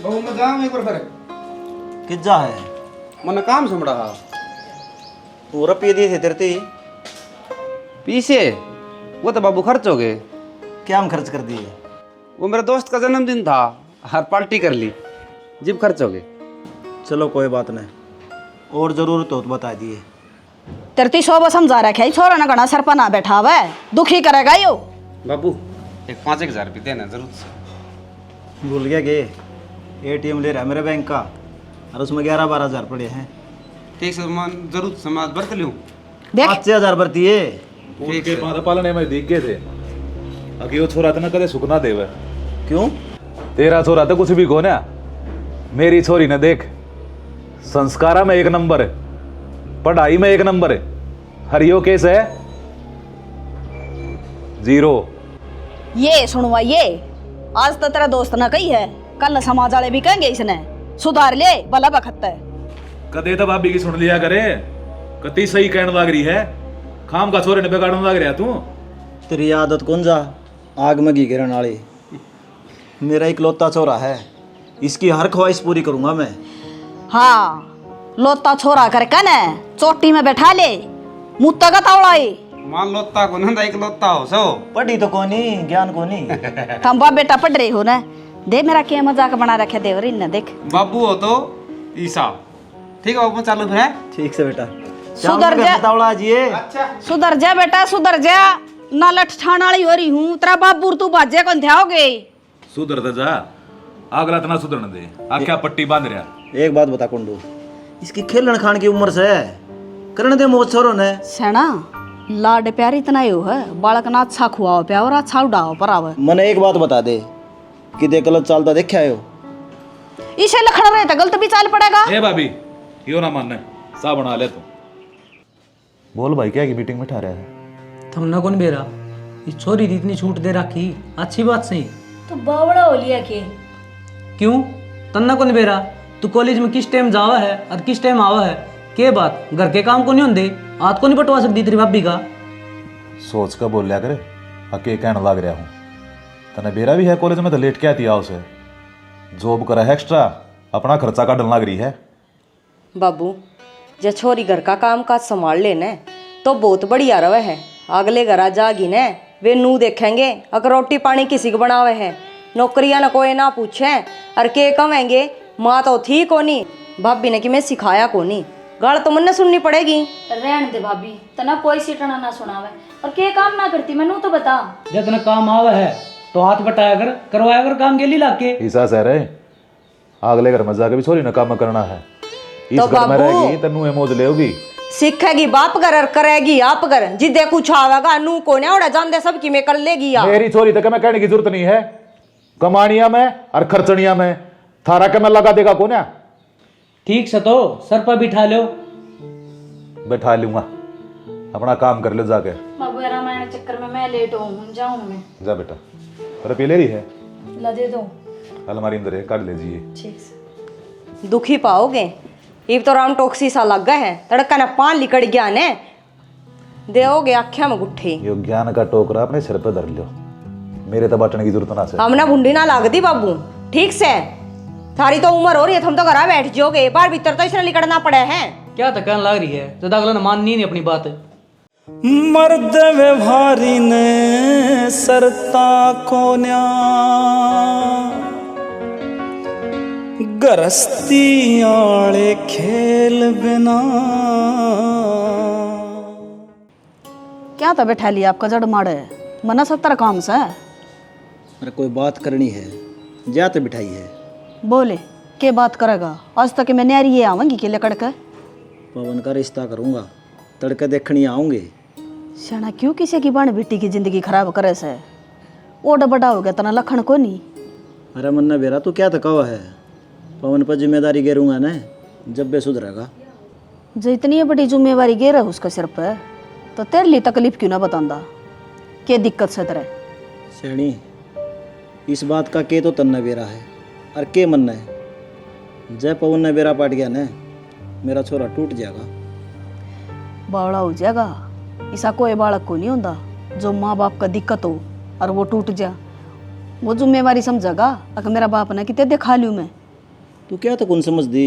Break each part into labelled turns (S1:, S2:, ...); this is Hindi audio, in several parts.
S1: बहु मैं जाऊँ एक बार फिर
S2: किज्जा है
S1: मन काम समड़ा
S2: पूरा पी दिए थे तेरे ते
S1: पीछे वो तो बाबू खर्च हो गए।
S2: क्या हम खर्च कर दिए?
S1: वो मेरे दोस्त का जन्मदिन था, हर पार्टी कर ली, जिब खर्च हो गए।
S2: चलो कोई बात नहीं, और जरूरत हो तो बता दिए।
S3: तेरती शोभा समझा रखे छोरा ना घना सर पर ना बैठा हुआ है, दुखी करेगा यो।
S1: बाबू एक 5,000 रुपये देना जरूर से।
S2: भूल गया कि एटीएम ले रहा है मेरे बैंक का और उसमें 11-12 हज़ार पड़े हैं।
S1: ठीक से मैं जरूर समाज बरत लूँ।
S3: देख
S2: 5,000 भरती है।
S1: ठीक
S4: के
S1: है।
S4: पादा पालने में दिख गए थे अभी वो छोरा ना कदे सुखना देवे।
S2: क्यों?
S4: तेरा छोरा तो कुछ भी को ना, मेरी छोरी ने देख संस्कारा में 1 नंबर है, पढ़ाई में 1 नंबर है, हरियो केस है 0।
S3: ये सुनवा ये आज तो तेरा दोस्त ना कही है, कल समाज वाले भी कहेंगे इसने सुधार ले भला बखत है।
S4: कदे तो भाभी की सुन लिया करे, कति सही कहने लग रही है, खाम का छोरे ने बिगाड़ने लग रहा तू।
S2: तेरी आदत कौन जा आग में घी गिरने वाली। मेरा इकलौता छोरा है, इसकी हर ख्वाहिश पूरी करूंगा मैं।
S3: हाँ लोता छोरा करके न चोटी में बैठा ले, मुत्ता का तावड़ाई
S1: मान लोता को नंदा एक लोता हो सो।
S2: पढ़ी तो कोनी, ज्ञान कोनी।
S3: तुम बाप बेटा पढ़ रहे हो ना, दे मेरा क्या मजाक बना रखे देवर इन देख।
S1: बाबू हो तो ईसा ठीक है, वो चालू फिर है।
S2: ठीक से बेटा
S3: सुधर जा।
S2: तावड़ा जी
S1: अच्छा
S3: सुधर जा बेटा सुधर जा, ना लठ ठाण वाली हो रही हूँ, तेरा बाबू तू बाजे कौन ध्याओगे।
S4: सुधर तो जा, अगला तना सुधरने दे, आख्या पट्टी बांध रहा।
S2: एक बात बता कुंडू, इसकी खेलन खान की उम्र से है, करने दे मोच छोरो ने।
S3: सेना लाड प्यार इतना ही हो है, बालक ना अच्छा खुआओ प्या और अच्छा उड़ाओ पर आवे।
S2: मने एक बात बता दे कि दे गलत चालता देखा हो,
S3: इसे लखन रहे तो गलत भी चाल पड़ेगा।
S4: ए भाभी यो ना मानने, सा बना ले तू। बोल भाई क्या की मीटिंग में ठा रहा है?
S5: थमना कौन बेरा, इस छोरी री इतनी छूट दे रखी, अच्छी बात सही।
S6: तो बावड़ा हो लिया के
S5: क्यों तन्ना कौन बेरा, तू कॉलेज में किस टाइम जावा है और किस टाइम आवा है, के बात घर के काम को नहीं होंदे, हाथ को नहीं बटवा सकती तेरी भाभी का।
S4: सोच कर बोल लिया करे, अके कहने लग रहा हूँ। तने बेरा भी है कॉलेज में तो लेट क्या दिया उसे, जॉब करा है एक्स्ट्रा, अपना खर्चा काटने लग रही है।
S6: बाबू जे छोरी घर का काम काज संभाल लेने तो बहुत बढ़िया रवे है। अगले घर जागी ने वे नू देखेंगे, अगर रोटी पानी किसी को बनावे है, नौकरियां न कोई ना पूछे, और के कहेंगे माँ तो थी कोनी, भाभी ने कि मैं सिखाया कोनी, गाल तो मन सुननी पड़ेगी।
S7: रहन दे भाभी, तना कोई सीटना ना सुनावे, और के काम ना करती मैनू तो बता।
S5: जब तना काम आवा है तो हाथ बटाया कर, करवाया कर काम गेली लाके।
S4: ईसा सह रहे अगले घर में जाके भी छोरी ने काम करना है, इस
S6: तो
S4: घर में
S6: बाबू
S4: रहेगी तन्नू मौज लेगी,
S6: सीखेगी बाप कर और करेगी आप कर, जिदे कुछ आवेगा नू को ने ओड़ा जान दे सब की मैं कर लेगी या।
S4: मेरी छोरी तक मैं कहने की जरूरत नहीं है, कमानिया में और खर्चनिया में थारा के मैं लगा देगा को ना।
S5: ठीक से तो सर पर बिठा लो।
S4: बैठा लूंगा, अपना काम कर लो जाके।
S7: बाबू रामायण चक्कर में मैं लेट हूँ, जाऊँ मैं।
S4: जा बेटा, अरे पी ले रही है,
S7: ला दे दो।
S4: अलमारी अंदर है, काट लीजिए।
S7: ठीक से।
S6: दुखी पाओगे, इब तो राम टोक्सी सा लग गए हैं, तड़का ना पान लिकड़ गया ने, देओगे आख्या में गुट्ठी।
S4: यो ज्ञान का टोकरा अपने सिर पे धर लो, मेरे तो बांटने की जरूरत ना से।
S6: हमने भुंडी ना लागती बाबू, ठीक से थारी तो उम्र हो रही है, तुम तो घर बैठ जाओगे, बार भीतर तो इसने लिकड़ना पड़े हैं।
S5: क्या थकान लग रही है, तो अगला माननी नहीं अपनी बात।
S2: मर्द व्यवहारी ने सरता कोन्या, गरस्ती आले खेल बिना।
S3: क्या तो बैठा लिया आपका जड़ माड़े, मना 70 काम से।
S2: अरे कोई बात करनी है, जा तो बिठाई है।
S3: बोले के बात करेगा, आज तक मैं न्यारी ये आवेंगी के लकड़ के।
S2: पवन का रिश्ता करूंगा, तड़के देखनी आऊंगे।
S3: शाना क्यों किसी की बन बेटी की जिंदगी खराब करे से, ओड बड़ा हो गया तना लखन को नहीं।
S2: अरे मन्ना बेरा तू क्या थकावा है, पवन पर जिम्मेदारी गेरूंगा ना, जब बे सुधरेगा।
S3: जो इतनी बड़ी जिम्मेवारी गिर है उसके सिर पे, तो तेरे लिए तकलीफ क्यों ना बतांदा, क्या दिक्कत से तेरे।
S2: सैनी इस बात का के तो तन्ना बेरा है, और के मन्ना है, जय पवन ने बेरा पाट गया ना, मेरा छोरा टूट जाएगा।
S3: बावड़ा हो जाएगा, ऐसा कोई बालक को नहीं होता जो माँ बाप का दिक्कत हो और वो टूट जा। वो जिम्मेवारी समझेगा, अगर मेरा बाप ने कितने खा लूँ मैं,
S2: तू क्या तो कौन समझ दी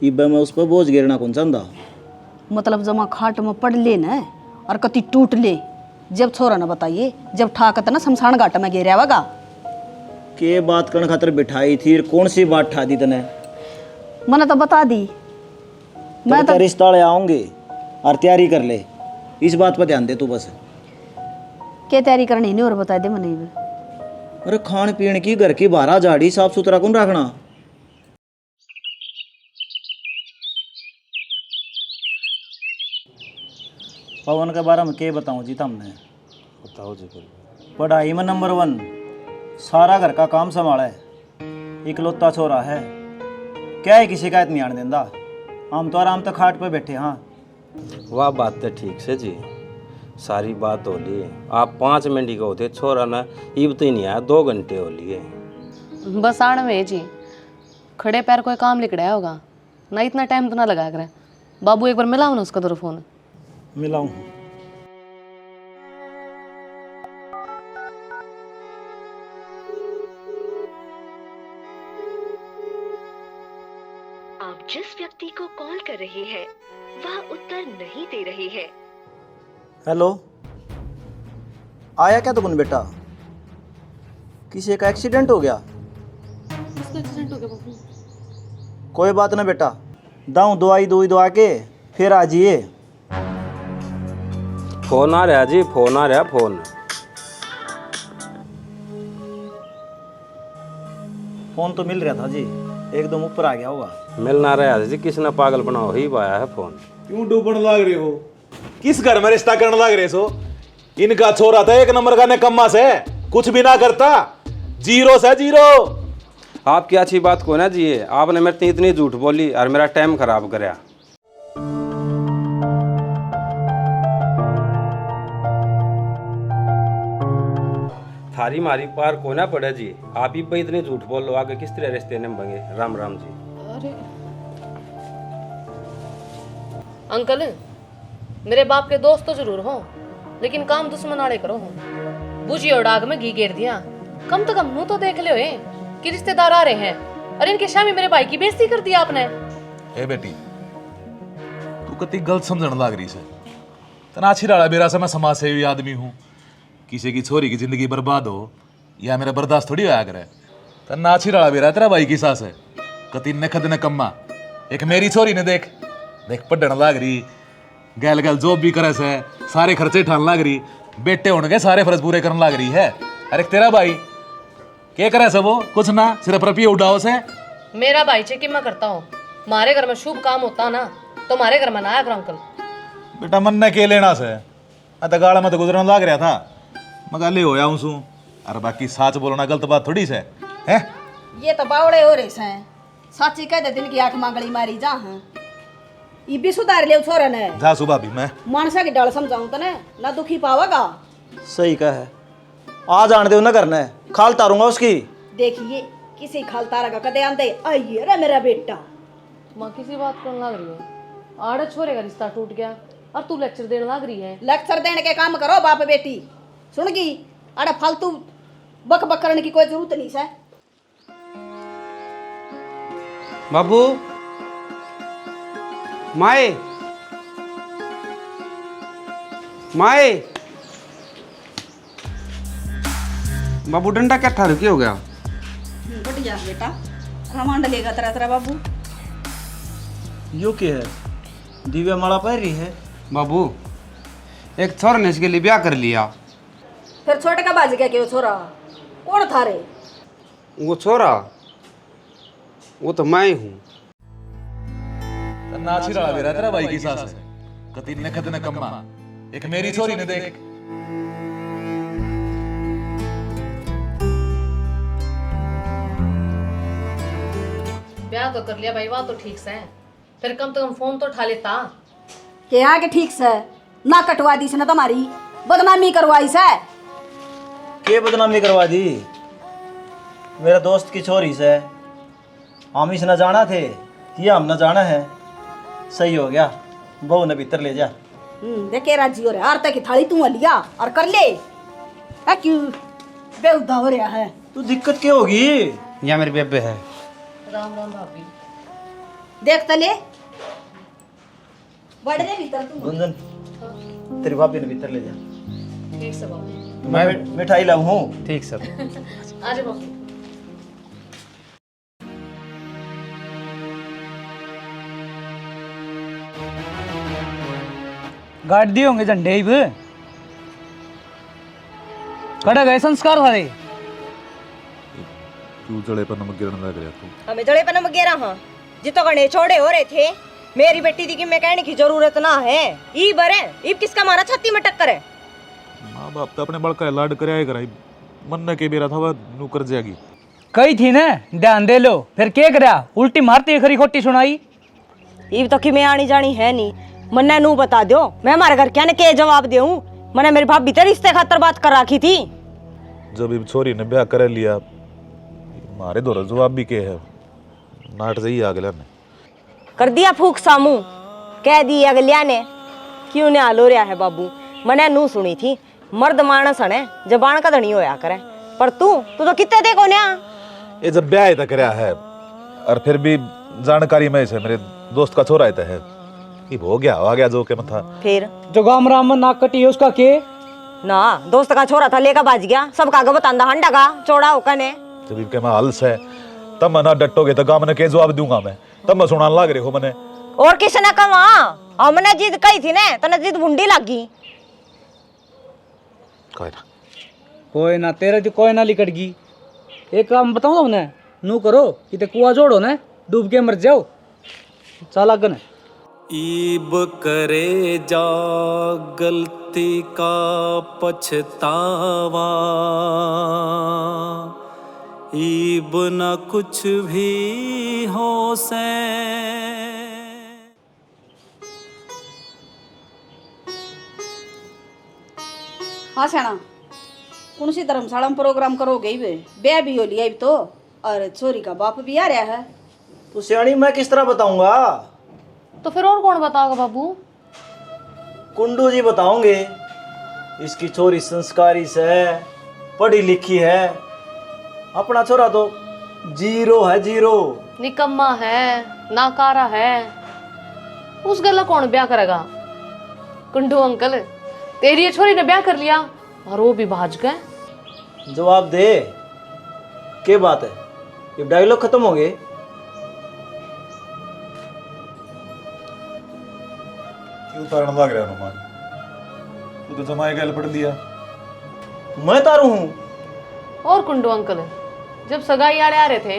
S2: इब्बा मैं उस पर बोझ गिरना कौन चाहता।
S3: मतलब जमा खाट में पड़ ले न और कति टूट ले, जब छोरा न बताइए, जब ठाकत ना शमशान घाट में गिरा वगा।
S2: के बात करने खातर बिठाई थी, कौन सी बात ठा दी तने?
S3: मैंने तो बता दी। मैं तो
S2: रिश्ता ले आऊंगे और तैयारी कर ले, इस बात पर ध्यान दे तू बस।
S3: क्या तैयारी करनी नहीं और बता दे मैंने भी।
S2: अरे खान पीन की, घर की बारह झाड़ी साफ सुथरा कौन रखना। पवन के बारे में क्या बताऊं जी तुमने?
S1: बताओ जी।
S2: पढ़ाई में नंबर 1, सारा घर का काम संभाला है, इकलौता छोरा है, क्या है की शिकायत नहीं आने देंदा। हम तो आराम तक खाट पे बैठे। हाँ
S8: वाह बात तो ठीक से जी, सारी बात हो ली। आप 5 मिनट ही होते, छोरा ना इब तो ही नहीं आया, 2 घंटे हो लिए।
S9: बस आड़ में जी खड़े पैर कोई काम लिखड़ा होगा ना, इतना टाइम तो ना लगा करे। बाबू एक बार मिलाओ ना उसका तो फोन।
S2: मिलाऊं?
S10: आप जिस व्यक्ति को कॉल कर रहे हैं वह उत्तर नहीं दे रहे हैं।
S2: हेलो, आया क्या तुमने बेटा? किसी का एक्सीडेंट हो गया? कोई बात ना बेटा, दाऊं दवाई दवा के फिर आ जाइए।
S8: फोन आ रहा जी, फोन आ रहा,
S2: फोन तो मिल रहा था जी, एकदम ऊपर आ गया होगा।
S8: मिल ना रहा जी, किसने पागल बनाओ ही पाया है फोन।
S4: क्यों डूबने लग रहे हो? किस घर में रिश्ता करने लग रहे सो? इनका छोरा था 1 नंबर का निकम्मा से, कुछ भी ना करता, 0 से 0।
S1: आपकी अच्छी बात को ना जी, आपने मेरे से इतनी झूठ बोली और मेरा टाइम खराब कराया। थारी मारी पार को ना पड़े जी, आप ही पे इतने झूठ बोल लो, आगे किस तरह रिश्ते निभाएंगे। राम राम जी।
S9: अरे अंकल, मेरे बाप के दोस्त तो जरूर हो, लेकिन काम दुश्मन आड़े करो हो। बुझियो डाग में घी गेर दिया, कम तो कम मुंह तो देख लो कि रिश्तेदार आ रहे हैं। अरे इनके शामी मेरे भाई की बेइज्जती कर दी आपने।
S4: ए बेटी, तू कति गलत समझने लग रही है। तना छिराड़ा बेरा से मैं समाज सेवी आदमी हूँ, किसी की छोरी की जिंदगी बर्बाद हो या मेरा बर्दाश्त थोड़ी होया करे। तना छिराड़ा बेरा तेरा भाई की सास है, कति नखद न कम्मा। एक मेरी छोरी ने देख पढ़ने लग रही, गैल गैल जॉब भी करे से, सारे खर्चे ठान लग रही, बेटे होने के सारे फर्ज पूरे करने लग रही है। अरे तेरा भाई क्या करे से? वो कुछ ना, सिर्फ रुपये उठाओ से।
S9: मेरा भाई चे कि मैं करता हूँ, हमारे घर में शुभ काम होता ना तो हमारे घर में ना आया करो अंकल।
S4: बेटा मन ने के लेना से, मैं तो गाड़ा में तो गुजरने लग रहा था, मगा ले होया हूँ सू। अरे बाकी सच बोलना गलत बात थोड़ी से है।
S3: ये तो बावड़े हो रहे हैं, साची कह देते कि 8 मांगली मारी जा। हाँ ये भी सुधार ले छोरा ने।
S4: जा सुबह भी मैं
S3: मानसा की डाल समझाऊं तो ना दुखी पावागा।
S2: सही कहा है, आ जान दे ना करना है, खाल तारूंगा उसकी।
S3: देखिए किसी खाल तारा का कदे आंदे आइए रे मेरा बेटा।
S9: माँ किसी बात को लग रही है, आड़े छोरे का रिश्ता टूट गया और तू लेक्चर देने लग रही है।
S3: लेक्चर देने के काम करो बाप बेटी, सुन गई? अरे फालतू बक बक करने की कोई जरूरत नहीं है।
S1: बाबू, माए माए, बाबू डंडा क्या ठा रुकी हो गया?
S3: बढ़िया बेटा, रमांड लेगा तेरा तेरा बाबू।
S2: यो क्या है? दिव्या माला पहन रही है।
S1: बाबू, एक छोर ने इसके लिए ब्याह कर लिया।
S3: फिर छोटे का बाज गया क्यों? छोरा कौन था रे?
S1: वो छोरा, वो तो मैं ही हूँ।
S4: ना छिराड़ा बेरा तेरा भाई की सास है, कति नखद न कम्मा। एक मेरी छोरी ने देख
S9: ब्याह तो कर लिया भाई, वाह तो ठीक से, फिर कम तो कम फोन तो उठा लेता।
S3: के यहाँ के ठीक से ना कटवा दी से ना तुम्हारी बदनामी करवाई से।
S2: के बदनामी करवा दी? मेरे दोस्त की छोरी से हम इस न जाना थे, ये हम न जाना है। सही हो गया, बहू ने भीतर ले जा।
S3: देखे राजी हो रहा, आरता की थाली तू लिया और कर ले। क्यों बेहुदा हो रहा है?
S2: तू दिक्कत क्या होगी?
S1: या मेरी बेबे है।
S9: राम राम भाभी।
S3: देख तले बड़े भीतर तू
S2: गुंजन तेरी भाभी ने भीतर ले जा।
S9: ठीक से भाभी।
S2: मैं मिठाई लाऊं हूँ।
S5: ठीक सर।
S9: आ जाओ भाभी।
S5: गाड़ दिए होंगे झंडे ही भी। कड़ा गए संस्कार सारे।
S4: तू जड़े पर नमक गिरने लग रहा तू।
S6: हमें जड़े पर नमक गिरा हाँ जितो गणे छोड़े हो रहे थे। मेरी बेटी दी की मैं कहने की जरूरत ना है। ई बरे ई किसका मारा छाती में टक्कर है।
S4: माँ बाप तो अपने बड़का लाड कराया कराई मन के बेरा था वह नू कर जाएगी।
S5: कही थी ना ध्यान दे लो फिर क्या करा उल्टी मारती खरी खोटी सुनाई।
S6: ई तो कि मैं आनी जानी है नहीं मन्ने नू बता दो मैं हमारे घर क्या ने के जवाब देऊं। मैंने मेरी भाभी तेरे रिश्ते खातर बात कर रखी थी।
S4: जब इब छोरी ने ब्याह कर लिया मारे दो जवाब भी के है नाट सही अगला ने
S6: कर दिया फूक सामू कह दी अगलिया ने क्यों ने आलो रहा है बाबू। मैंने नू सुनी थी मर्द मानस ने जबान का धनी होया करे पर तू तो कितने दे को न्या।
S4: ये जब ब्याह तक रहा है और फिर भी जानकारी में से मेरे दोस्त का छोरा है कि हो गया आ गया जो के मथा
S6: फिर
S5: जो गाम राम में नाक कटी है उसका के
S6: ना दोस्त का छोरा था लेकर बाज गया सब कागज बतांदा हंडा का चौड़ा होकर ने।
S4: जब इनके मैं हल्स है तब मैं ना डटोगे तो गाँव ने के जवाब दूंगा मैं तब मैं सुनाने लग रहे हो मैंने
S6: और किसने कहा हमने जिद कही थी ने तने जिद भुंडी लागी।
S5: कोई ना तेरे तो कोई ना लिकट गई। एक काम बताऊं तुमने नू करो कि ते कुआ जोड़ो ना डूब के मर जाओ चल अगन।
S8: ईब करे जा गलती का पछतावा ईब न कुछ भी हो से।
S3: हाँ सेना कौन सी धर्मशाला में प्रोग्राम करोगे ब्याह भी हो लिया तो और छोरी का बाप भी आ रहा है।
S2: तो सियाणी मैं किस तरह बताऊंगा।
S9: तो फिर और कौन बताओगे बाबू।
S2: कुंडू जी बताओगे। इसकी छोरी संस्कारी से पढ़ी लिखी है अपना छोरा तो जीरो है जीरो।
S9: निकम्मा है नाकारा है उस गला कौन ब्याह करेगा। कुंडू अंकल तेरी छोरी ने ब्याह कर लिया और वो भी भाज गए।
S2: जवाब दे क्या बात है ये डायलॉग खत्म हो गए।
S4: क्यों तारण लग रहा है तू तो जमाए गल पढ़ लिया
S2: मैं तारू हूँ।
S9: और कुंडू अंकल जब सगाई आड़े आ रहे थे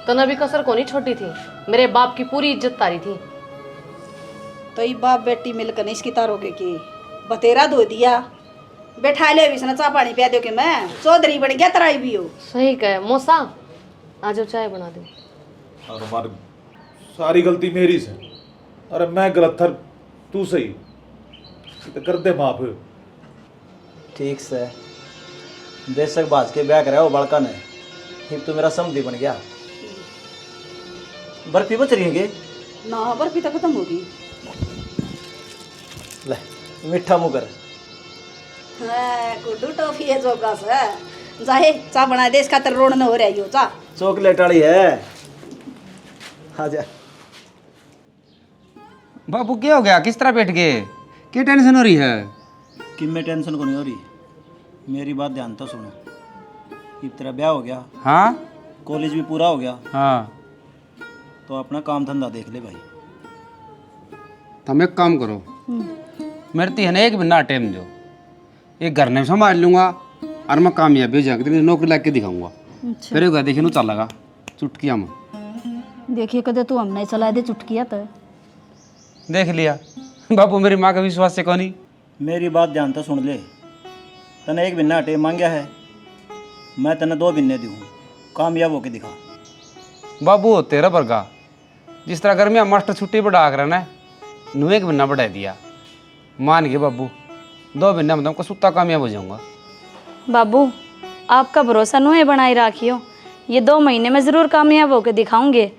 S9: तो नबी कसर को नहीं छोटी थी मेरे बाप की पूरी इज्जत तारी थी।
S3: तो ये बाप बेटी मिलकर नहीं इसकी तारोगे की बतेरा धो दिया बैठा ले विष्णु चा पानी पिया दो कि मैं चौधरी बन गया तराई भी हो।
S9: सही कहे मौसा आ जाओ चाय बना दो।
S4: और हमारी सारी गलती मेरी से अरे मैं गलत था तू सही तो कर दे माफ।
S2: ठीक से बेशक बाज के ब्याह कराया वो बड़का ने हिप तो मेरा समझी बन गया। बर्फी बच रही है
S3: ना बर्फी तो खत्म होगी।
S2: ले मीठा मुँह कर।
S3: कुड्डू टॉफी है जोगा से जाए चा बना दे इसका तर रोड न हो रही हो चा
S2: चॉकलेट वाली है आजा।
S11: बाबू क्या हो गया किस तरह बैठ गए क्या टेंशन हो रही है।
S2: कि मैं टेंशन को नहीं हो रही मेरी बात ध्यान तो सुनो। इब तेरा ब्याह हो गया
S11: हाँ
S2: कॉलेज भी पूरा हो गया
S11: हाँ
S2: तो अपना काम धंधा देख ले भाई।
S11: तुम एक काम करो मेरे तो है ना एक बिना टाइम जो एक घर में संभाल लूंगा और मैं कामयाबी हो जाएगी तो नौकरी लग के दिखाऊंगा। फिर एक देखिए नू चलेगा चुटकिया में
S3: देखिए कदे तू हमने चला दे चुटकिया तो
S11: देख लिया बापू मेरी माँ का विश्वास से कौन।
S2: मेरी बात ध्यान तो सुन ले तने एक बिन्ना टेम मांगया है मैं तने 2 बिन्ने दूँ कामयाब होके दिखा।
S11: बाबू तेरा वर्गा जिस तरह गर्मिया मास्टर छुट्टी पर डाक रहा ना नू एक बिन्ना बढ़ा दिया मान गए बाबू 2 बिन्ना में तुमको सुत्ता कामयाब हो जाऊंगा।
S7: बाबू आपका भरोसा नुहे बनाई राखियो ये 2 महीने में ज़रूर कामयाब होकर दिखाऊंगे।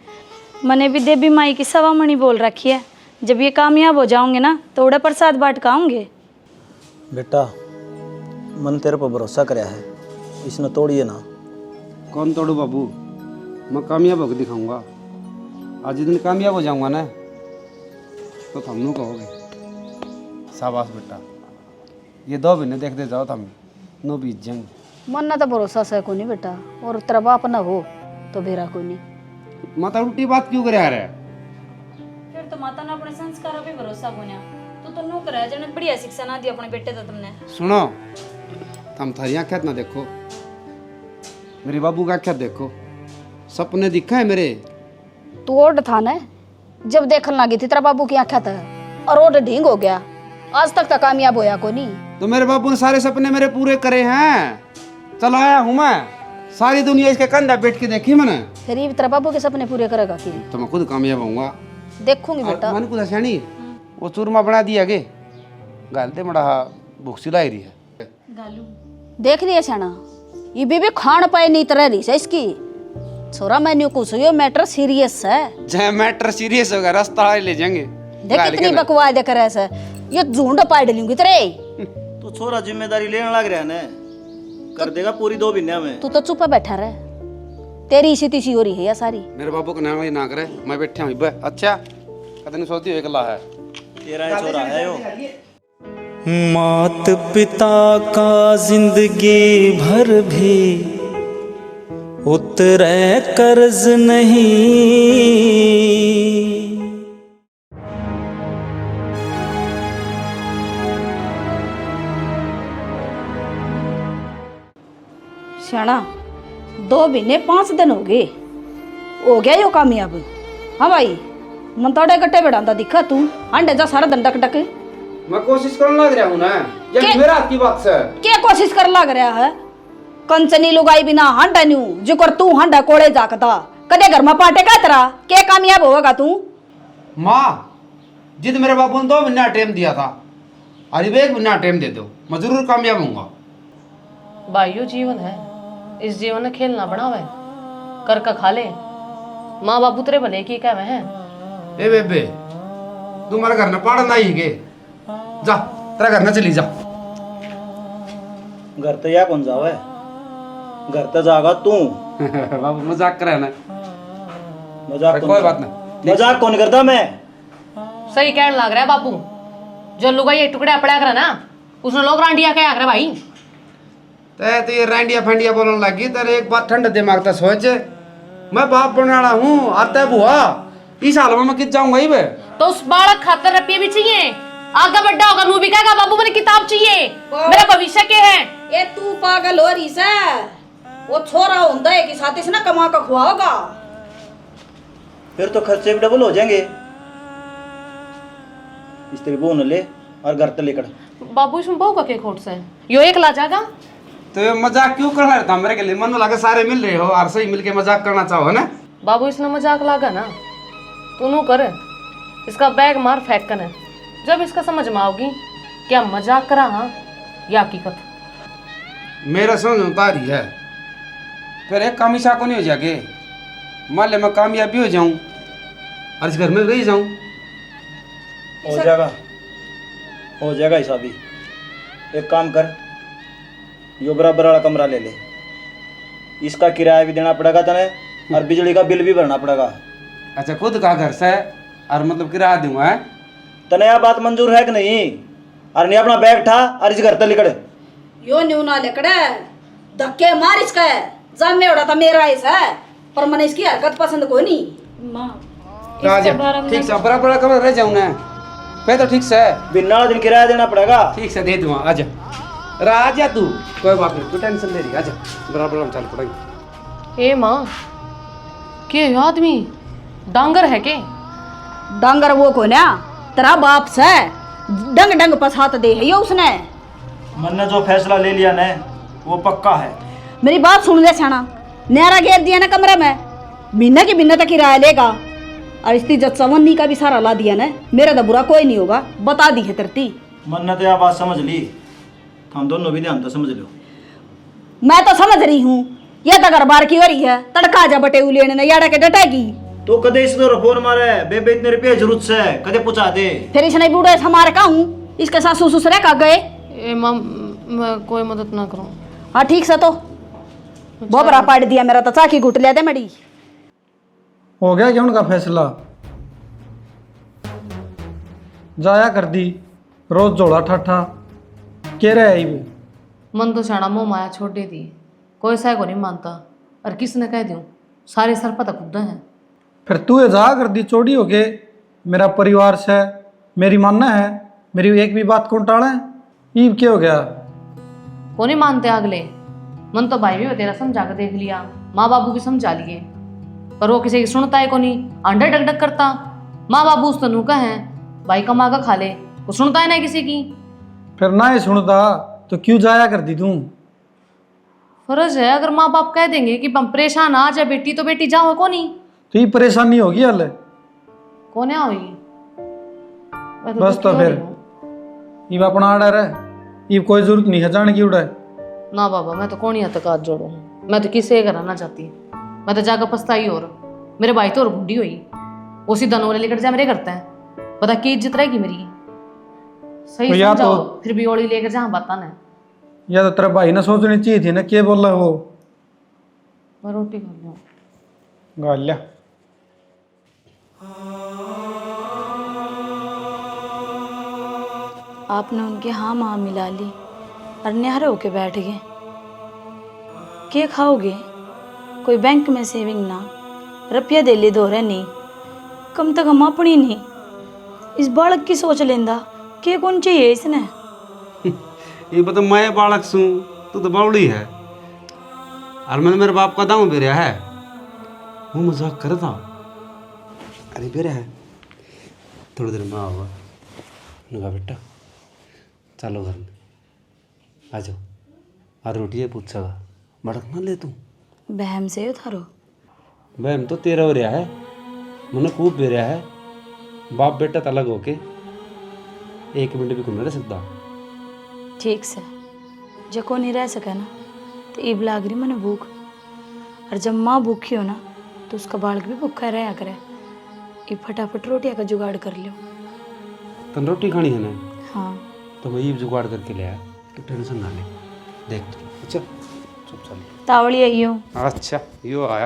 S7: मैंने भी देवी माई की सवा मणि बोल रखी है जब ये कामयाब हो जाओगे ना तो उड़े प्रसाद बाट खाओगे।
S2: बेटा मन तेरे पर भरोसा कराया है इसने तोड़िए ना।
S11: कौन तोड़ू बाबू मैं कामयाब होकर दिखाऊंगा। आज जिस दिन कामयाब हो जाऊंगा ना तो तुम नु कहोगे शाबाश बेटा, ये 2 महीने देखते जाओ तुम नो बीत जाएंगे।
S3: मन ना तो भरोसा से को नहीं बेटा, और तेरा बाप ना हो तो बेरा को नहीं।
S11: माता उल्टी बात क्यों करे आ रहा है?
S7: फिर तो माता ने अपने संस्कारों पे भरोसा कोन्या, तो नु करे जने बढ़िया शिक्षा ना दी अपने बेटे तो तुमने।
S11: सुनो, तुम थारी आँखें ना देखो, मेरे बाबू का आँखें देखो, सपने दिखा है मेरे।
S3: तू ओड था ना, जब देखने लगी थी तेरा बाबू की आंखें था, और ओड ढींग हो गया, आज तक तो कामयाब होया को नहीं।
S11: तो मेरे बाबू ने सारे सपने मेरे पूरे करे हैं, चल आया हूँ मैं, सारी दुनिया इसके कंधा बैठ के देखी मैंने।
S3: फिर ये तेरा बाबू के सपने पूरे करेगा कि
S11: तो मैं खुद कामयाब होऊंगा,
S3: देखूंगी बेटा।
S11: मन कुछ नहीं वो चूरमा बना दिया गे गालते बड़ा भूख सिलाई रही है।
S3: देख रही है सैना, ये भी खान पाए नहीं तरह रही है इसकी। छोरा मैंने कुछ यो मैटर सीरियस है।
S11: जय मैटर सीरियस होगा रास्ता ले जाएंगे।
S3: देख कितनी बकवास देख रहा है, ये झूंड पाड़ लूंगी तेरे।
S2: तू छोरा जिम्मेदारी लेने लग रहा है ना, कर देगा पूरी 2 महीने में।
S3: तू तो चुप बैठा रहे, तेरी इसी तीसी हो रही है या सारी।
S11: मेरे बाबू का नाम ना करे, मैं बैठा हूँ। अच्छा कदम सोती हो अकेला है
S2: तेरा ही छोरा है यो।
S12: मात पिता का जिंदगी भर भी उतरे कर्ज नहीं।
S3: श्याणा 2 महीने 5 दिन हो गया यो कामयाब। हाँ भाई, मन तोड़े गट्टे बढ़ाता दिखा तू, अंडे जा सारा दंडक डक।
S11: मैं कोशिश करने लग रहा हूँ ना, ये मेरा हाथ की बात से।
S3: क्या कोशिश कर लग रहा है? कंचनी लुगाई बिना हांडा न्यू जो कर तू हांडा कोड़े जाकता, कदे घर में पाटे का तेरा क्या कामयाब होगा तू?
S11: माँ जिद मेरे बाबू ने 2 महीना टाइम दिया था, अरे 1 महीना टाइम दे दो, मैं जरूर कामयाब होऊंगा।
S9: भाइयों जीवन है, इस जीवन में खेलना बनावे, कर का खा ले, माँ बाबू तेरे भले की कहवे हैं।
S11: ए बेबे तुम्हारे घर में पाड़ा नहीं है, जा तेरा घर में चली जा।
S2: घर तो या कौन जावे, घर तो जागा तू।
S11: बाबू मजाक करे ना,
S2: मजाक
S11: कोई बात नहीं,
S2: मजाक कौन करता मैं।
S9: सही कहने लग रहा है बाबू, जो लुगाई ये टुकड़े पड़ा कर ना, उसने लोग रांडिया कह रहे भाई।
S11: तो ये रांडिया फंडिया बोलने लगी, तेरे एक बात ठंडे दिमाग से सोच, मैं बाप बनने वाला हूँ, आता बुआ इस हाल में मैं कित जाऊंगा ही बे।
S9: तो उस बालक खातर रुपये भी चाहिए, आगे बड्डा होकर मुंह भी कहेगा बाबू मैंने किताब चाहिए, मेरा भविष्य के है।
S3: ये तू पागल हो रही से, वो छोरा होता है कि साथी से ना कमा का खुआओगा,
S2: फिर तो खर्चे भी डबल हो जाएंगे। इस तेरी बहू न ले और घर तक लेकर।
S9: बाबू इसमें बहू का क्या खोट से, यो एक ला जाएगा।
S11: तो ये मजाक क्यों कर रहा था मेरे के लिए? मन लगे सारे मिल रहे हो और सही मिलके मजाक करना चाहो ना।
S9: बाबू इसने मजाक लागा ना, तू नू कर, इसका बैग मार फेंक है, जब इसका समझ में आओगी क्या मजाक करा हाँ या हकीकत।
S11: मेरा समझ उता रही है, फिर एक कामिशा को नहीं हो जाएगी। मान ले मैं कामयाब भी हो जाऊं और इस घर में रह जाऊं,
S2: हो जाएगा हिसाब भी। एक काम कर, यो बराबर वाला कमरा ले ले, इसका किराया भी देना पड़ेगा तने और बिजली का बिल भी भरना पड़ेगा।
S11: अच्छा खुद का घर से और मतलब किराया दूंगा है?
S2: तने यह बात मंजूर है कि नहीं? और नहीं अपना बैग उठा और इस घर तक निकल।
S3: यो न्यू ना लेकड़े धक्के मार इसका, जब में उड़ा था मेरा ऐसा, पर मैंने इसकी हरकत पसंद को नहीं।
S7: माँ
S11: ठीक से बड़ा बड़ा कमरा रह जाऊं ना, फिर तो ठीक से
S2: बिना दिन किराया देना पड़ेगा।
S11: ठीक से दे दूंगा, आजा राजा तू, कोई बात नहीं, तू टेंशन ले रही, आजा बराबर चल पड़ेगी।
S9: ए माँ के आदमी डांगर है के?
S3: डांगर वो को ना तेरा बाप से डंग डंग पसात दे है यो उसने।
S2: मन ने जो फैसला ले लिया ना वो पक्का है।
S3: मेरी बात सुन ले छाना, न्यारा घेर दिया ना कमरे में, महीने की महीने तक किराया लेगा, और इसकी जब चवन्नी का भी सारा ला दिया ना, मेरा तो बुरा कोई नहीं होगा, बता दी है तरती।
S2: मन ने तो यह बात समझ ली, हम दोनों भी ध्यान तो समझ लो।
S3: मैं तो समझ रही हूँ, यह तो घर बार की हो रही है, तड़का जा बटे उलेने ने याड़ा के डटेगी।
S2: तो कदे इस दौर फोन मारे बेबे इतने रुपये जरूरत से कदे पूछा दे।
S3: फिर इसने बूढ़े हमारे का हूँ, इसके सासू ससुरे का गए।
S9: ए माँ मैं कोई मदद ना करूँ।
S3: हाँ ठीक से, तो बोबरा पाड़ दिया मेरा, तो चाकी घुट लिया दे मड़ी।
S13: हो गया क्या उनका फैसला? जाया कर दी रोज जोड़ा ठाठा कह रहे आई वो।
S9: मन तो शाना मोह माया छोड़ दे दी, कोई सा को नहीं मानता। और किसने कह दूं, सारे सर पता खुद हैं।
S13: फिर तू ये जा कर दी चोड़ी हो के मेरा परिवार से मेरी मानना है, मेरी एक भी बात कौन टाड़ा है? ईब क्या हो गया?
S9: को नहीं मानते अगले। मन तो भाई भी तेरा समझा कर देख लिया, माँ बाबू भी समझा लिए, पर वो किसी की सुनता है को नहीं, अंडर डक डक करता। माँ बाबू उस तनु का है, भाई कमा का खा ले, वो सुनता है ना किसी की।
S13: फिर ना ही सुनता तो क्यों जाया कर दी तू?
S9: फर्ज है, अगर माँ बाप कह देंगे कि हम परेशान आ जा बेटी, तो बेटी जाओ को नहीं।
S13: तो ये परेशानी होगी हाल
S9: कौन होगी?
S13: बस तो फिर ये अपना आर्डर है, ये कोई जरूरत नहीं है जाने की उड़ा।
S9: ना बाबा, मैं तो कौन ही तक हाथ जोड़ू, मैं तो किसे कराना चाहती। मैं तो जाकर पछताई। और मेरे भाई तो और बूढ़ी हुई, उसी दनों लेकर जा मेरे करते हैं, पता की इज्जत रहेगी मेरी। सही
S13: तो या
S9: समझाओ,
S13: तो
S9: फिर भी ओली लेकर जा बाता ना।
S13: या तो तेरा भाई ना सोचनी चाहिए थी ना, क्या बोल रहा है वो?
S9: मैं रोटी खा लूँ।
S13: गालिया
S7: आपने उनके हाँ माँ मिला ली और न्यारे होके बैठ गए। क्या खाओगे? कोई बैंक में सेविंग ना, रुपया दे ले दो रहे नहीं, कम तक हम अपनी नहीं। इस बालक की सोच लेंदा क्या कौन चाहिए इसने?
S11: ये बता मैं बालक सू, तू तो बावड़ी है। और मैंने मेरे बाप का दाम बेरा है, वो मजाक करता। अरे बेरा है थोड़ी देर में आओगा। उन्होंने कहा बेटा चलो घर में आ जाओ, और रोटी है पूछेगा, भड़क ना ले तू।
S7: बहम से हो थारो?
S8: बहम तो तेरा हो रहा है, मैंने खूब बे रहा है। बाप बेटा तो अलग होके एक मिनट भी घूमने रह सकता।
S7: ठीक से जो को नहीं रह सके ना, तो ईब लाग रही मैंने भूख। और जब माँ भूखी हो ना, तो उसका बालक भी भूखा रहा करे। ये फटाफट रोटियाँ का जुगाड़ कर लो।
S8: तन रोटी खानी है ना?
S7: हाँ
S8: तो मैं ये जुगाड़ करके ले आया, तो टेंशन ना ले। देख तू, अच्छा चुप चल।
S7: तावड़ी आई हो।
S11: अच्छा यो आया।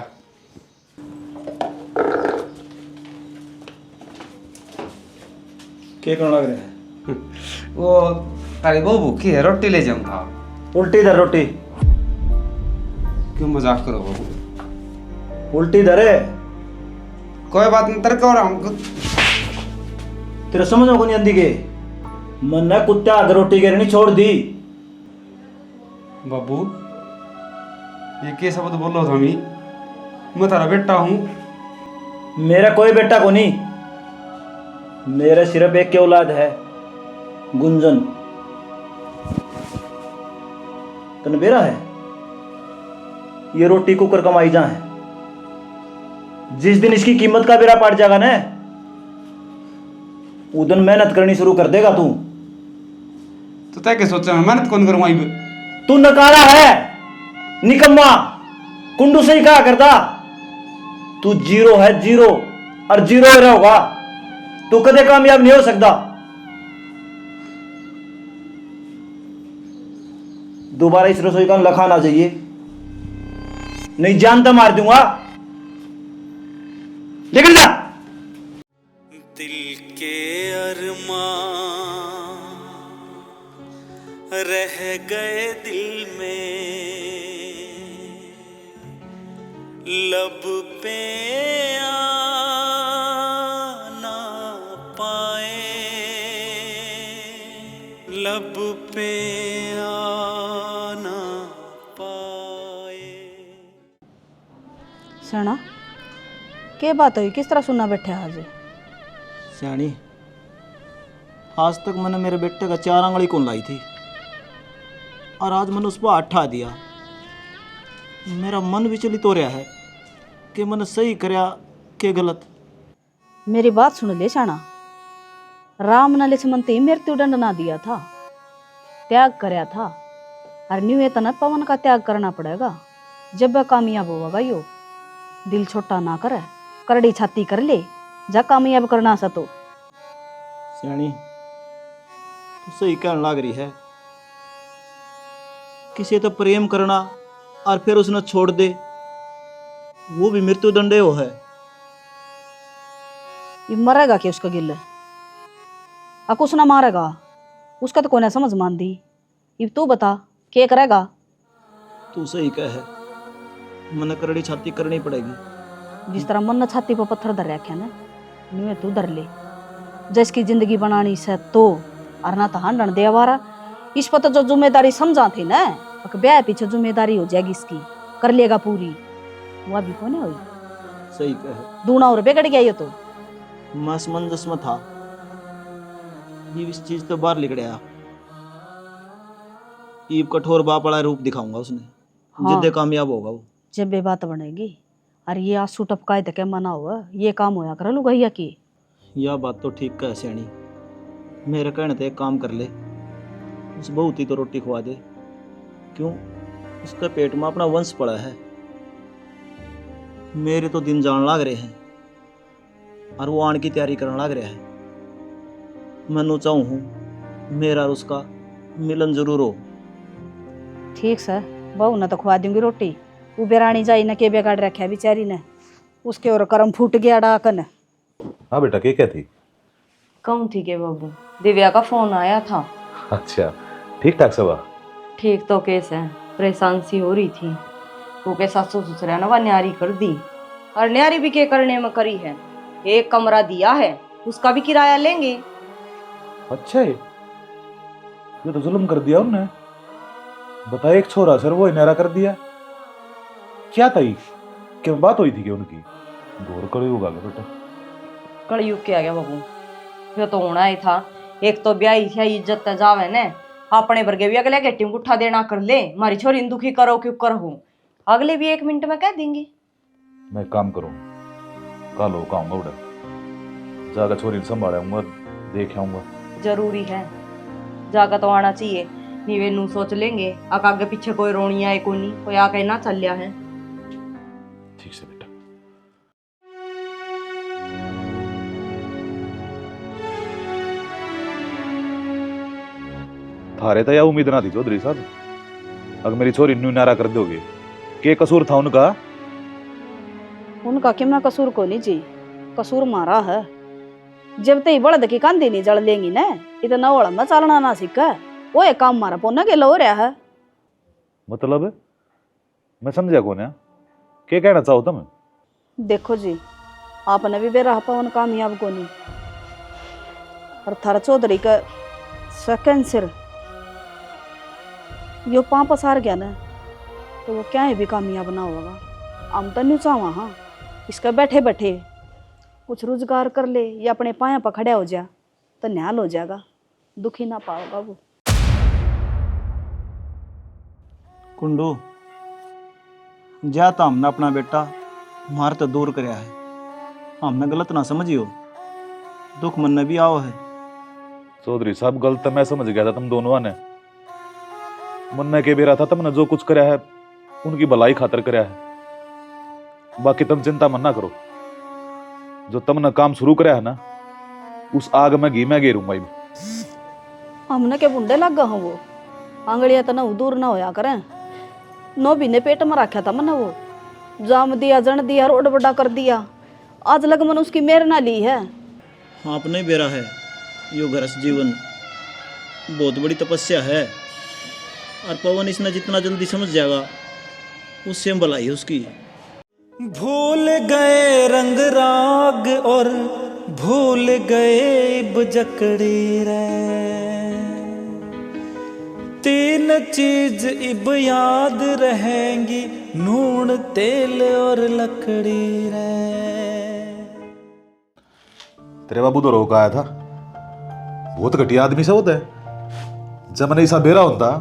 S2: क्या करना लग रहा है?
S11: वो अरे वो भूखी है, रोटी ले जाऊंगा।
S2: उल्टी दर रोटी।
S11: क्यों मजाक करो बाबू?
S2: उल्टी दर है।
S11: कोई बात नहीं, तेरे को और हमको
S2: तेरा समझ में को नहीं आंदी के मन ने कुत्ते आगे रोटी गिरनी छोड़ दी।
S11: बाबू ये क्या शब्द बोलो स्वामी? मैं तेरा बेटा हूँ।
S2: मेरा कोई बेटा को नहीं, मेरा सिर्फ एक के औलाद है, गुंजन। तन बेरा है ये रोटी कुकर कमाई जा है। जिस दिन इसकी कीमत का बेरा पड़ जाएगा ना, उस दिन मेहनत करनी शुरू कर देगा तू।
S11: तो तय क्या सोचा मैं मेहनत कौन करूँ?
S2: तू नकारा है, निकम्मा, कुंडू से ही कहा करता। तू जीरो है, जीरो, और जीरो ही रहोगा। तू कदे कामयाब नहीं हो सकता। दोबारा इस रसोई का लखा ना चाहिए, नहीं जानता मार दूंगा। निकल जा।
S12: दिल के अरमां रह गए दिल में, लब पे आ ना पाए, लब पे आ ना पाए।
S3: सना क्या बात हुई, किस तरह सुनना बैठे आज?
S2: सियाणी, आज तक मैंने मेरे बेटे का 4 आंगली कौन लाई थी, और आज मैंने उस पर हटा दिया। मेरा मन विचलित हो रहा है कि मैंने सही करया के गलत।
S3: मेरी बात सुन ले शाना, राम ने लक्ष्मण ते मृत्यु दंड ना दिया था, त्याग करया था। और न्यू ये तना पवन का त्याग करना पड़ेगा जब वह कामयाब होगा। यो दिल छोटा ना करे, करड़ी छाती कर ले, जा कामयाब करना सा तो।
S2: सियाणी, तू सही कहने लग रही है। किसी तो प्रेम करना और फिर उसने छोड़ दे, वो भी मृत्यु दंडे हो है।
S3: ये मरेगा कि उसका गिल कुछ ना मारेगा, उसका तो कोई ना समझ मान दी। अब तू बता क्या करेगा?
S2: तू सही कह है, मन करड़ी छाती करनी पड़ेगी।
S3: जिस तरह मन छाती पर पत्थर धर रखे ना, नुए तू धर ले। जिसकी जिंदगी बनानी से तो और ना तो हंडन देवारा। इस पर तो जो जिम्मेदारी समझा थी ना, ब्याह पीछे जिम्मेदारी हो जाएगी इसकी, कर लेगा पूरी। वो अभी कौन हुई?
S2: सही कह।
S3: दूना और बिगड़ गया ये तो।
S2: मैं असमंजस में था, ये इस चीज तो बाहर निकल आया। ईब कठोर बाप वाला रूप दिखाऊंगा उसने।
S3: हाँ।
S2: जिद्दे कामयाब होगा वो।
S3: जब ये बात बनेगी, अरे ये आंसू टपकाए तक मना हुआ, ये काम होया कर लू भैया की।
S2: यह बात तो ठीक कह सियाणी। मेरे कहने ते एक काम कर ले, उस बहुत ही तो रोटी खवा दे। क्यों? उसके पेट में अपना वंश पड़ा है। मेरे तो दिन जान लाग रहे हैं और वो आने की तैयारी करने लग रहा है। मैं चाहूँ हूँ मेरा और उसका मिलन जरूर हो।
S3: ठीक सर, बहू ने तो खुआ दूंगी रोटी। वो बेरानी जाई न के बेगाड़ रखा बेचारी ने, उसके और कर्म फूट गया डाकन।
S4: हाँ बेटा, क्या थी?
S6: कौन थी के बाबू? दिव्या का फोन आया था।
S4: अच्छा, ठीक ठाक सब?
S6: ठीक तो केस है, परेशान सी हो रही थी। वो के सासू ससुरा ने वह न्यारी कर दी, और न्यारी भी के करने में करी है। एक कमरा दिया है, उसका भी किराया लेंगे।
S4: अच्छा है, ये तो जुल्म कर दिया उन्होंने। बता, एक छोरा सर वो न्यारा कर दिया। क्या था ये? क्या बात हुई थी कि उनकी? घोर कलयुग आ गया बेटा।
S6: कलयुग के आ गया बाबू, ये तो होना ही था। एक तो ब्याही थी, इज्जत ते जावे ने। अपने वर्गे भी अगले गेटी गुठा देना कर ले, मारी छोरी दुखी करो क्यों करो, अगले भी 1 मिनट में कह देंगे।
S4: मैं काम करूँ, कल हो आऊंगा उधर, जाकर छोरी संभालूंगा, देख आऊंगा।
S6: जरूरी है, जाकर तो आना चाहिए। नीवे नू सोच लेंगे, आगे पीछे कोई रोनिया है कोई नहीं, कोई आके ना चल लिया है।
S4: ठीक से बेटा। थारे तो या उम्मीद ना थी चौधरी साहब, अगर मेरी छोरी न्यू नारा कर दोगे। के कसूर था उनका?
S3: उनका कितना कसूर को नहीं जी, कसूर मारा है। जब तक बड़द की कांदी नहीं जड़ लेंगी ना, इतना ओड़ा में चलना ना सीखा, वो एक काम मारा पोना के लो रहा है।
S4: मतलब मैं समझा कौन है, क्या कहना चाहो तुम?
S3: देखो जी, आपने भी बेरा पवन कामयाब को नहीं, और थारा चौधरी का सेकंड सिर यो पाँव पसार गया ना, तो वो क्या है भी कामयाब ना होगा। हम तो नहीं चाहवा हाँ, इसका बैठे बैठे कुछ रोजगार कर ले या अपने पाया पर खड़ा हो जा तो न्याल हो जाएगा, दुखी ना पाओगा वो।
S2: कुंडू, जाता हमने अपना बेटा मार तो दूर कराया है, हमने गलत ना समझियो, दुख मन में भी आओ है।
S4: चौधरी साहब, गलत तो मैं समझ गया था तुम दोनों ने। मन में के बेरा था तुमने जो कुछ कराया है उनकी भलाई खातर कराया है। बाकी तुम चिंता मत ना करो, जो तुमने काम शुरू कराया है ना, उस आग में घी मैं गेरूंगा।
S3: हमने के बुंडे लग गए वो, आंगड़िया तो ना दूर ना होया करें। 9 महीने पेट में रखा था मैंने, वो जाम दिया, जन दिया, रोड बड़ा कर दिया। आज लग मन उसकी मेर ना ली है।
S2: आपने बेरा है, यो घरस जीवन बहुत बड़ी तपस्या है, और पवन इसने जितना जल्दी समझ जाएगा उससे भलाई है उसकी।
S12: भूल गए रंग राग और भूल गए बजकड़ी रे, 3 चीज इब याद रहेंगी, नून तेल और लकड़ी रे।
S4: तेरे बाबू तो रोक आया था, बहुत घटिया आदमी से होता है। जब मैंने ऐसा बेरा होता,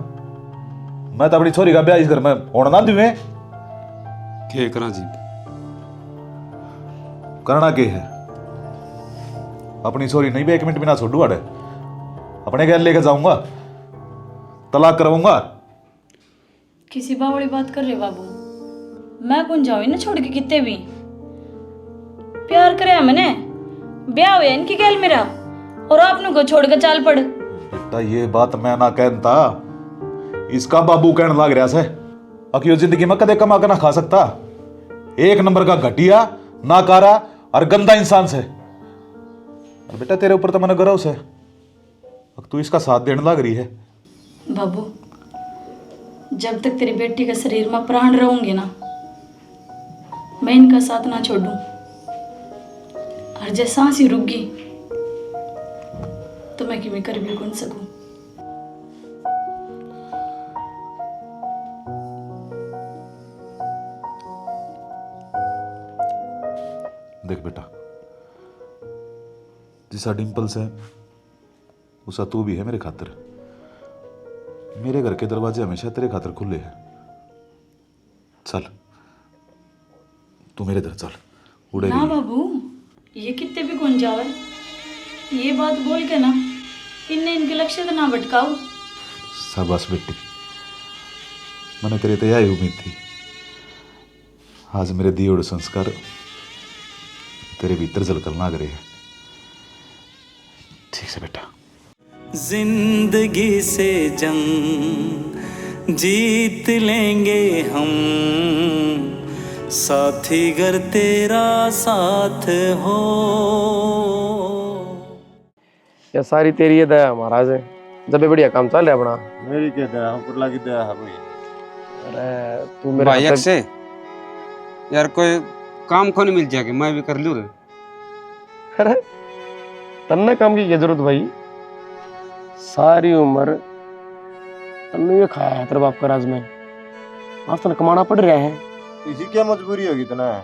S4: मैं तो अपनी छोरी का ब्याह इस घर में होना ना दूं।
S11: क्या करा जी?
S4: करना के है, अपनी छोरी नहीं भी 1 मिनट बिना छोड़ू अड़े, अपने घर लेके जाऊंगा, तलाक करवाऊंगा।
S7: किसी बावड़ी बात कर रहे बाबू, मैं कौन जाऊँ ना छोड़ के कितने भी। प्यार करे मैंने, ब्याह हुआ इनकी गैल मेरा, और आपने को छोड़ के चाल पड़।
S4: बेटा ये बात मैं ना कहता, इसका बाबू कहने लग रहा से अकियो जिंदगी में कदे कमा कर ना खा सकता। 1 नंबर का घटिया, नाकारा और गंदा इंसान से और बेटा तेरे ऊपर तो मैंने गर्व है, अब तू इसका साथ देने लग रही है।
S7: बाबू, जब तक तेरी बेटी के शरीर में प्राण रहूंगे ना, मैं इनका साथ ना छोड़ूं। और जब सांस ही रुक गई तो मैं किमें कर भी कौन सकूं।
S4: देख बेटा, जिसा डिम्पल्स है उसा तू भी है मेरे खातिर। मेरे घर के दरवाजे हमेशा तेरे खातिर खुले हैं। चल तू मेरे इधर चल, उड़ेगी।
S7: ना बाबू, ये कितने भी कौन जावे, ये बात बोल के ना इनने इनके लक्ष्य तो ना भटकाओ।
S4: शाबाश बेटी, मैंने तेरे तो यही उम्मीद थी। आज मेरे दिए हुए संस्कार तेरे भीतर झलकल ना करे है। ठीक से बेटा।
S12: जिंदगी से जंग जीत लेंगे हम, साथी घर तेरा साथ हो।
S14: ये सारी तेरी ये दया महाराज है, जब भी बढ़िया काम चल रहा अपना।
S2: मेरी क्या दया, ऊपर लगी दया है भाई।
S14: अरे तू मेरे
S11: भाई
S14: हाथ
S11: से यार कोई काम को नहीं मिल जाएगा, मैं भी कर लूँ।
S14: अरे तन्ने काम की क्या जरूरत भाई, सारी उम्र तन्ने ये खाया है तेरे बाप का राज में, आज तने कमाना पड़ रहा है।
S2: इसी क्या मजबूरी होगी इतना है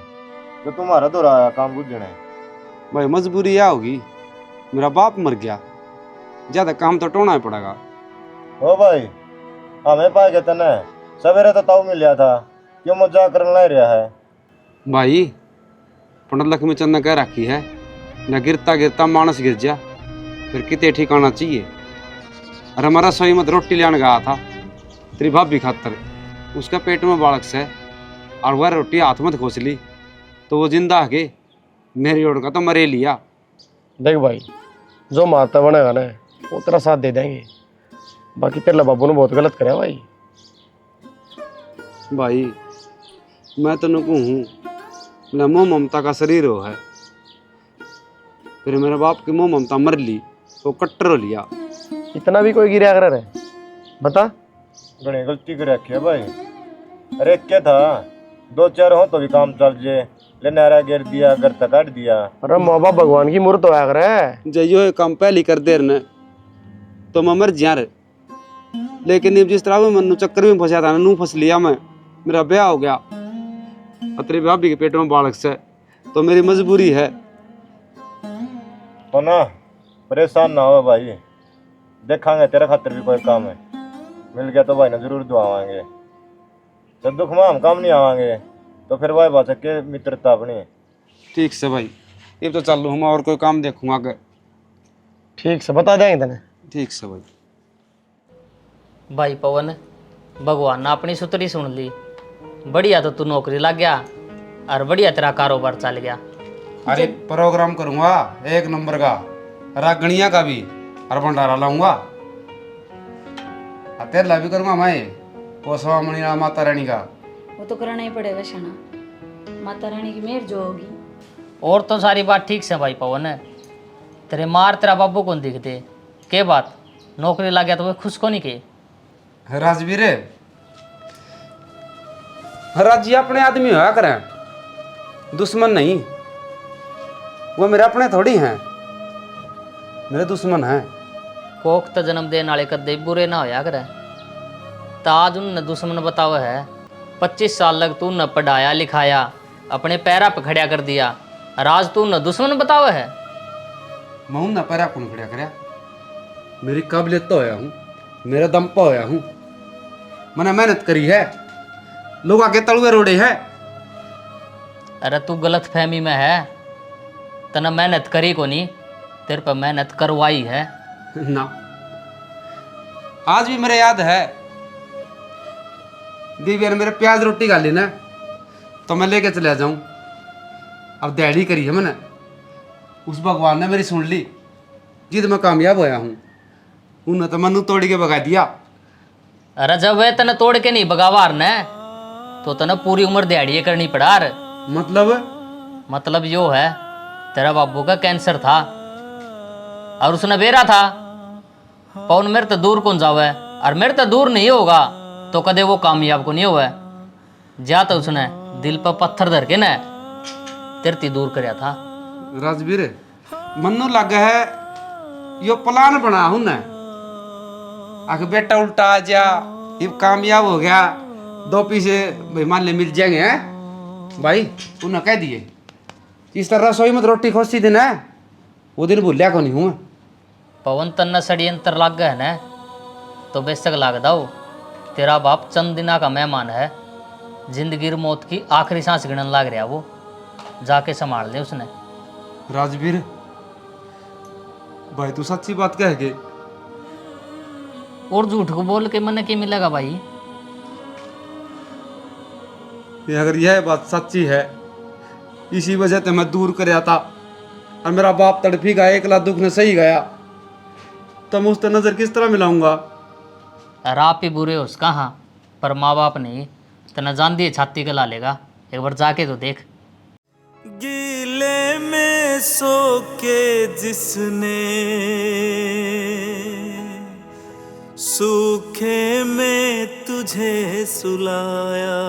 S2: जो तुम्हारा दोहराया काम बुझना है।
S11: भाई मजबूरी क्या होगी, मेरा बाप मर गया, ज्यादा काम तो टोना ही पड़ेगा।
S2: ओ भाई, हमें पाए के तने सवेरे तो ताऊ मिल था, क्यों मजाक करने लग रहा है।
S11: भाई पंडित लक्ष्मी चंद ने कह रखी है, न गिरता गिरता मानस गिर जा, फिर कितने ठिकाना चाहिए। अरे हमारा सोई मत रोटी लेने गया था तेरी भाभी खातर, उसका पेट में बालक से, और वह रोटी हाथ में खोस ली तो वो जिंदा आके मेरी ओर का तो मरे लिया।
S14: देख भाई, जो माता बनेगा ना वो तेरा साथ दे देंगे, बाकी तेरे बाबू ने बहुत गलत करे भाई।
S11: भाई मैं तो नुकू हूँ, मोह ममता का शरीर हो है, फिर मेरे बाप की मोह ममता मर ली तो कट्टर हो लिया।
S14: इतना भी कोई गिरा कर रहे बता।
S2: घनी गलती कर रखी है भाई। अरे क्या था, दो चार हो तो भी काम चल जे, ले नारा गिर दिया, घर तक काट दिया।
S14: अरे माँ बाप भगवान की मूर्त होया करे,
S11: जइयो ये काम पहली कर देर ने तो मैं मर जिया रे, लेकिन अब जिस तरह मैं चक्कर में फंसा था, नू फंस लिया मैं, मेरा ब्याह हो गया, तेरी भाभी के पेट में बालक से, तो मेरी मजबूरी है।
S2: तो ना परेशान ना हो भाई, देखांगे तेरे खातिर भी कोई काम है, मिल गया तो भाई ना जरूर दुआवांगे। जब दुख में हम काम नहीं आवांगे तो फिर भाई बात के मित्रता अपनी।
S11: ठीक से भाई, ये तो चल हम और कोई काम देखूंगा आगे।
S14: ठीक से बता देंगे तने।
S11: ठीक से भाई।
S15: भाई पवन, भगवान ने अपनी सुतरी सुन ली, बढ़िया तो तू नौकरी लग गया और बढ़िया तेरा कारोबार चल गया।
S11: अरे प्रोग्राम करूंगा एक नंबर का, रागणिया का भी, और भंडारा लाऊंगा, तेरा भी करूंगा मैं, पोसवा मणिया माता रानी का।
S7: वो तो करना ही पड़ेगा शाना, माता रानी की मेहर जो होगी।
S15: और तो सारी बात ठीक से भाई पवन, तेरे मार तेरा बाबू कौन दिखते, के बात नौकरी लग गया तो वे खुश को नहीं के।
S11: राजवीर राजी अपने आदमी होया करें, दुश्मन नहीं, वो मेरे अपने थोड़ी हैं, मेरे दुश्मन हैं।
S15: कोख तो जन्म देने वाले कदे बुरे ना होया करे, ताज उन दुश्मन बताओ है। 25 साल लग तू न पढ़ाया लिखाया, अपने पैरा पे खड़ा कर दिया, राज तू न दुश्मन बताओ है।
S11: मैं न पैरा कौन खड़ा करया, मेरी काबिलियत तो होया हूँ, मेरा दम पर होया हूँ, मैंने मेहनत करी है, लोग आके तलुए रोड़े है।
S15: अरे तू गलत फहमी में है, तना मेहनत करी को नहीं, तेरे पर मेहनत करवाई है
S11: ना। आज भी मेरे याद है, दीविया ने मेरे प्याज रोटी खा ली ना, तो मैं लेके चले जाऊं, अब दिहाड़ी करी है मैंने, उस भगवान ने मेरी सुन ली, जिद मैं कामयाब होया हूँ, उन्हें तो मनु तोड़ के भगा दिया।
S15: अरे जब वे तने तोड़ के नहीं भगावार ने, तो तने पूरी उम्र दिहाड़ियाँ करनी पड़ार।
S11: मतलब
S15: यो है, तेरा बाबू का कैंसर था, और उसने बेरा था पवन मेरे तो दूर कौन जावे, और मेरे तो दूर नहीं होगा तो कदे वो कामयाब को नहीं हुआ। जा तो उसने दिल पर पत्थर धर के न तेरती दूर करया था।
S11: राजवीर मन्नू लग है यो प्लान बना हूं ना, आख बेटा उल्टा आ जा, ये कामयाब हो गया, 2 पैसे भाई मान ले मिल जाएंगे हैं भाई। उन्हें कह दिए इस तरह रसोई में रोटी खोसी दिन है, वो दिन भूलिया को नहीं हूँ।
S15: पवन तन्ना षड्यंत्र लाग गया है न तो बेशक लाग दाओ। तेरा बाप चंद दिना का मेहमान है, जिंदगी और मौत की आखिरी सांस गिनन लाग रहा वो, जाके संभाल ले उसने।
S11: राजवीर भाई तू सच्ची बात कह के,
S15: और झूठ को बोल के मन के मिलेगा भाई।
S11: ये अगर यह बात सच्ची है, इसी वजह से मैं दूर करया था और मेरा बाप तड़फी गया, एकला दुख ने सही गया, तो मैं उस पर नजर किस तरह मिलाऊंगा।
S15: और आप ही बुरे हो उसका, हाँ पर माँ बाप नहीं तना जान दिए छाती के ला लेगा, एक बार जाके तो देख।
S12: गीले में सो के जिसने सूखे में तुझे सुलाया,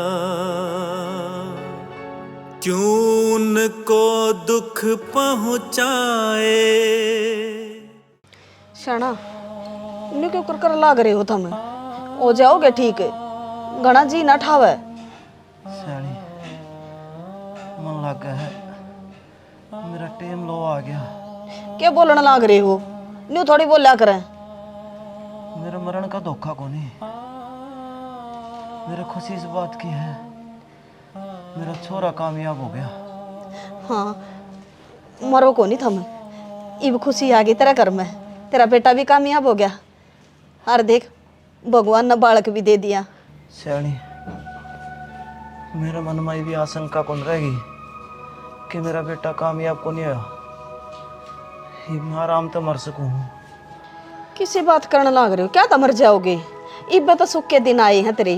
S12: क्यों उनको दुख पहुँचाए।
S3: शाना इन्हें क्यों कर लाग रहे हो तुम? हो जाओगे ठीक, घना जी ना ठावे।
S2: सयानी मन लग गया है, मेरा टेम लो आ गया।
S3: क्या बोलने लाग रहे हो? न्यू थोड़ी बोलिया करें।
S2: मेरे मरण का धोखा को नहीं, मेरे खुशी इस बात की है मेरा छोरा कामयाब हो गया।
S3: हाँ मरो को नहीं थम, इब खुशी आ गई तेरा घर में, तेरा बेटा भी कामयाब हो गया। और देख भगवान ने बालक भी दे दिया।
S2: सयानी मेरे मन में भी आशंका कौन रहेगी कि मेरा बेटा कामयाब को नहीं आया, मैं आराम तो मर सकूं।
S3: किसी बात करने लाग रहे हो क्या? तो मर जाओगे, इब तो सुख के दिन आए हैं तेरे।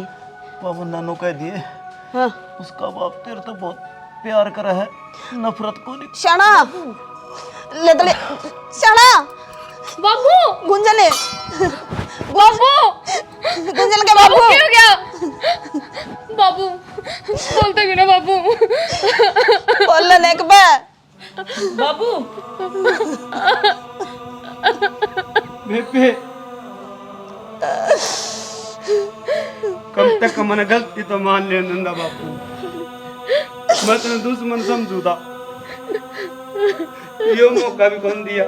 S2: बाबू नानू कह दिए
S3: हाँ
S2: उसका बाप तेरे तो बहुत प्यार करा है, नफरत को नहीं।
S3: शाना ले दले, शाना
S9: बाबू
S3: गुंजले,
S9: बाबू
S3: गुंजल के बाबू
S9: क्या हो गया? बाबू बोलते क्यों ना बाबू?
S3: बोल ले के बे
S9: बाबू
S11: बेबे कम तक मैंने गलती तो मान लिया नंदा बापू, मैं तेरे दुश्मन समझू था, यो मौका भी कौन दिया।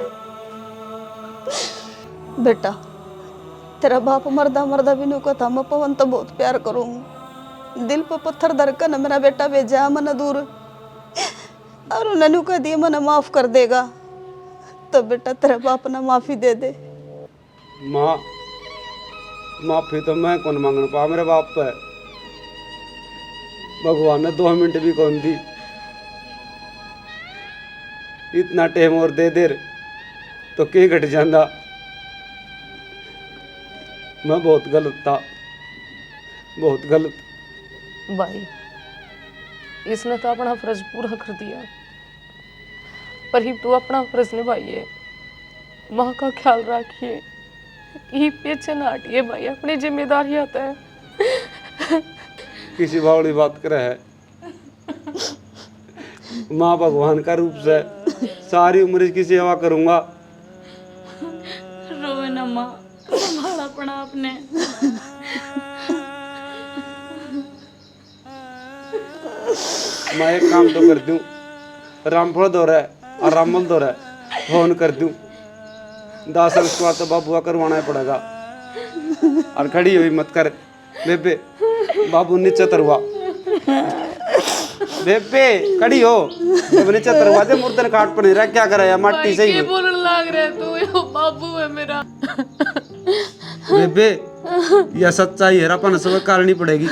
S3: बेटा तेरा बाप मरदा मरदा भी नहीं कहता मैं पवन तो बहुत प्यार करूँ, दिल पर पत्थर धरकर मेरा बेटा भेजा मन दूर, और उन्होंने कह दिया मन माफ कर देगा, तो बेटा तेरा बाप ना माफी दे दे।
S11: माँ माफी तो मैं कौन मांगने पा, मेरे बाप पे भगवान ने 2 मिनट भी कौन दी, इतना टाइम और दे देर तो के घट जाता। मैं बहुत गलत था, बहुत गलत।
S9: भाई इसने तो अपना फर्ज पूरा कर दिया, पर ही तू अपना फर्ज निभाइए, माँ का ख्याल रखिए, ये पीछे ना हटिए भाई, अपनी जिम्मेदारी आता है।
S11: किसी बावड़ी बात करे है, माँ भगवान का रूप से सारी उम्र इसकी सेवा करूंगा।
S7: रोवे ना माँ, संभाला पड़ा आपने।
S11: मैं एक काम तो कर दूं, रामफल दो रहा और रामल दो रहा फोन कर दूं, 10 संस्कार तो बाबुआ करवाना ही पड़ेगा। और खड़ी हुई मत कर बेबे, बाबू नीचे तरवा, बेबे खड़ी हो, जब नीचे तरवा दे मुर्दन काट पर नहीं रहा, क्या करे माटी सही
S9: भाई बोलने लग रहा है तू, यो बाबू है मेरा।
S11: बेबे यह सच्चाई है, अपन सब करनी पड़ेगी।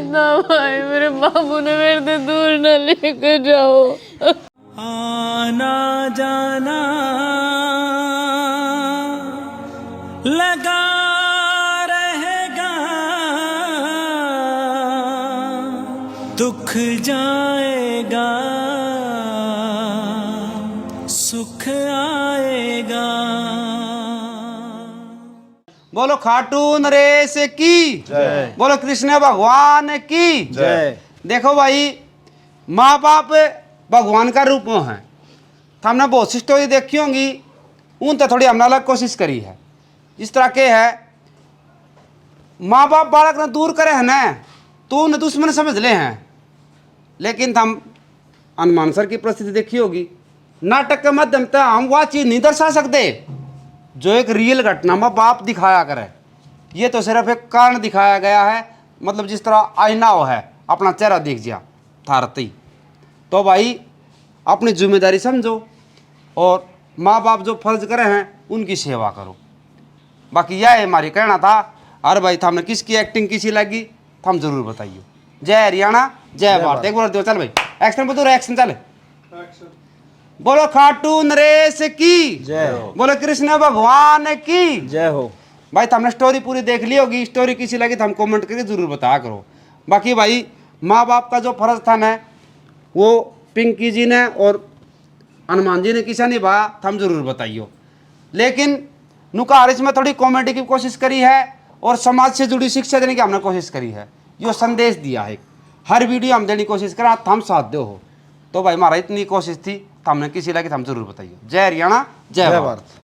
S9: ना भाई मेरे बाबू ने मेरे से दूर न लेकर जाओ।
S12: आना जाना लगा रहेगा, दुख जाएगा सुख आएगा।
S11: बोलो खाटू नरेश की
S2: जय।
S11: बोलो कृष्ण भगवान की
S2: जय।
S11: देखो भाई, माँ बाप भगवान का रूप में है। हमने बहुत सी स्टोरी देखी होंगी, उन तो थोड़ी हमने अलग कोशिश करी है। इस तरह के है, माँ बाप बालक ने दूर करे है ना, तो उन्हें दुश्मन समझ ले हैं। लेकिन हम हनुमान सर की परिस्थिति देखी होगी, नाटक के माध्यम से हम वह चीज़ नहीं दर्शा सकते जो एक रियल घटना में बाप दिखाया करे। ये तो सिर्फ एक कारण दिखाया गया है, मतलब जिस तरह आईना हो है, अपना चेहरा देख जा थारती। तो भाई अपनी जिम्मेदारी समझो और माँ बाप जो फर्ज करे हैं उनकी सेवा करो। बाकी यह है हमारी कहना था। अरे भाई हमने किसकी एक्टिंग किसी लगी हम जरूर बताइए। जय हरियाणा, जय भारत। एक बार दो, चल भाई एक्शन बोलो, एक्शन चले। बोलो खाटू नरेश की
S2: जय।
S11: बोलो कृष्ण भगवान की
S2: जय हो।
S11: भाई हमने स्टोरी पूरी देख ली होगी, स्टोरी किसी लगी तो हम कमेंट करके जरूर बताया करो। बाकी भाई माँ बाप का जो फर्ज था ना, वो पिंकी जी ने और हनुमान जी ने किसा निभाया था हम जरूर बताइए। लेकिन नुकार इसमें थोड़ी कॉमेडी की कोशिश करी है और समाज से जुड़ी शिक्षा देने की हमने कोशिश करी है। यो संदेश दिया है, हर वीडियो हम देने की कोशिश करा, हम साथ दो हो। तो भाई हमारा इतनी कोशिश थी, हमने किसी लगे हम जरूर बताइए। जय हरियाणा, जय भारत।